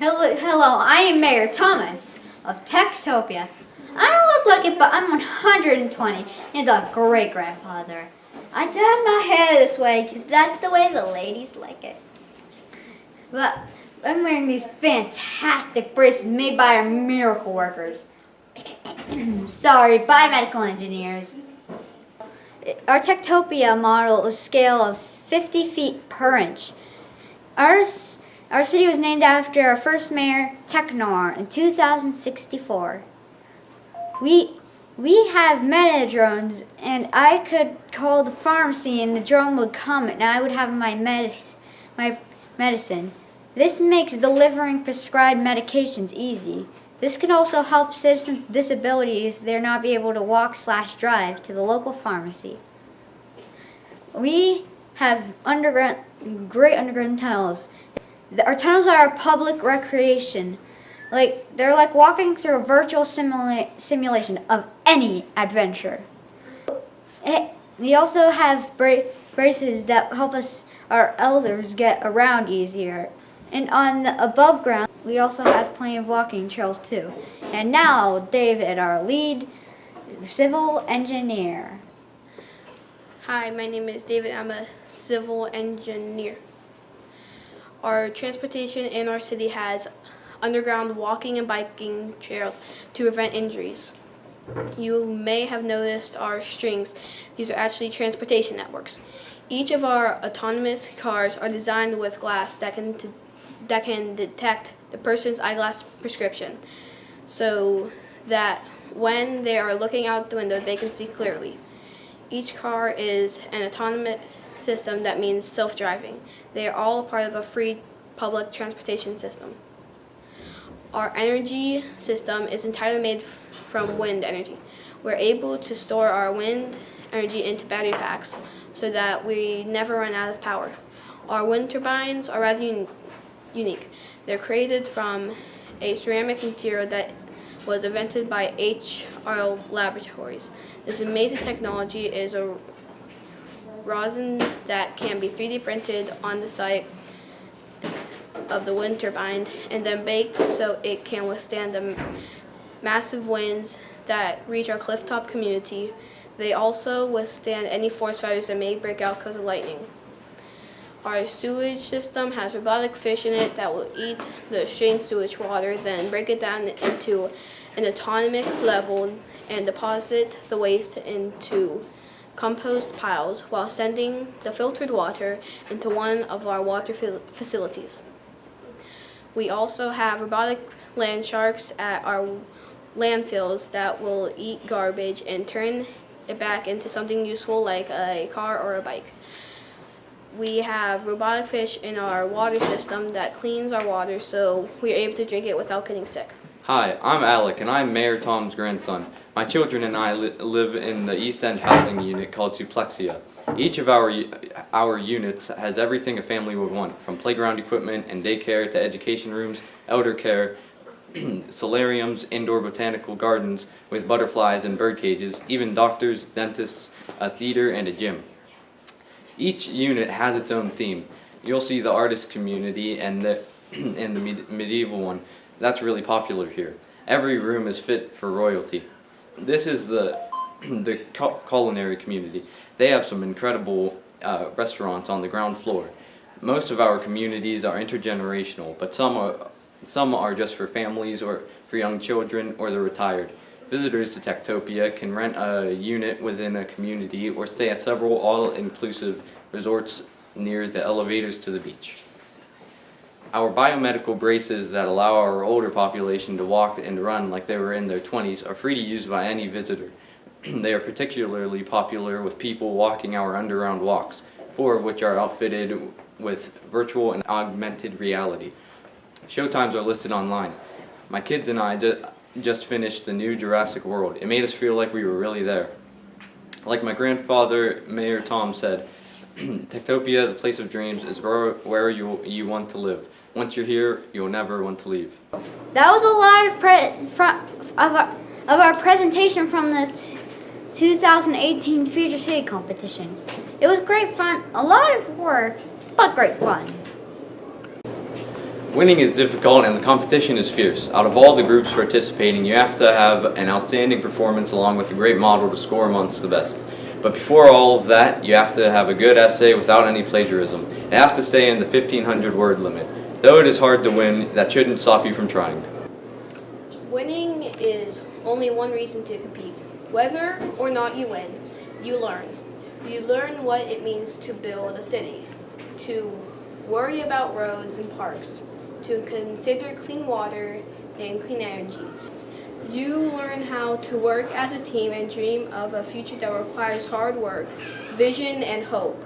Hello, I am Mayor Thomas of Techtopia. I don't look like it, but I'm 120 and a great-grandfather. I dyed my hair this way because that's the way the ladies like it. But I'm wearing these fantastic braces made by our miracle workers. Sorry, biomedical engineers. Our Techtopia model is a scale of 50 feet per inch. Our city was named after our first mayor, Technor, in 2064. We have meta drones, and I could call the pharmacy, and the drone would come, and I would have my medicine. This makes delivering prescribed medications easy. This can also help citizens with disabilities there not be able to walk/drive to the local pharmacy. We have great underground tunnels. Our tunnels are a public recreation. They're like walking through a virtual simulation of any adventure. We also have braces that help our elders get around easier. And on the above ground, we also have plenty of walking trails too. And now, David, our lead civil engineer. Hi, my name is David. I'm a civil engineer. Our transportation in our city has underground walking and biking trails to prevent injuries. You may have noticed our strings. These are actually transportation networks. Each of our autonomous cars are designed with glass that can detect the person's eyeglass prescription so that when they are looking out the window, they can see clearly. Each car is an autonomous system that means self-driving. They are all a part of a free public transportation system. Our energy system is entirely made from wind energy. We're able to store our wind energy into battery packs so that we never run out of power. Our wind turbines are rather unique. They're created from a ceramic material that was invented by HR Laboratories. This amazing technology is a rosin that can be 3D printed on the site of the wind turbine and then baked so it can withstand the massive winds that reach our clifftop community. They also withstand any forest fires that may break out because of lightning. Our sewage system has robotic fish in it that will eat the strange sewage water, then break it down into an atomic level and deposit the waste into compost piles while sending the filtered water into one of our water facilities. We also have robotic land sharks at our landfills that will eat garbage and turn it back into something useful like a car or a bike. We have robotic fish in our water system that cleans our water so we are able to drink it without getting sick. Hi, I'm Alec, and I'm Mayor Tom's grandson. My children and I live in the East End housing unit called Suplexia. Each of our units has everything a family would want, from playground equipment and daycare to education rooms, elder care, solariums, indoor botanical gardens with butterflies and bird cages, even doctors, dentists, a theater, and a gym. Each unit has its own theme. You'll see the artist community and the medieval one. That's really popular here. Every room is fit for royalty. This is the culinary community. They have some incredible restaurants on the ground floor. Most of our communities are intergenerational, but some are just for families or for young children or the retired. Visitors to Techtopia can rent a unit within a community or stay at several all-inclusive resorts near the elevators to the beach. Our biomedical braces that allow our older population to walk and run like they were in their 20s are free to use by any visitor. They are particularly popular with people walking our underground walks, 4 of which are outfitted with virtual and augmented reality. Showtimes are listed online. My kids and I just finished the new Jurassic World. It made us feel like we were really there. Like my grandfather, Mayor Tom, said, Techtopia, the place of dreams, is where you want to live. Once you're here, you'll never want to leave. That was a lot of our presentation from the 2018 Future City competition. It was great fun, a lot of work, but great fun. Winning is difficult and the competition is fierce. Out of all the groups participating, you have to have an outstanding performance along with a great model to score amongst the best. But before all of that, you have to have a good essay without any plagiarism. You have to stay in the 1,500 word limit. Though it is hard to win, that shouldn't stop you from trying. Winning is only one reason to compete. Whether or not you win, you learn. You learn what it means to build a city, to worry about roads and parks, to consider clean water and clean energy. You learn how to work as a team and dream of a future that requires hard work, vision, and hope.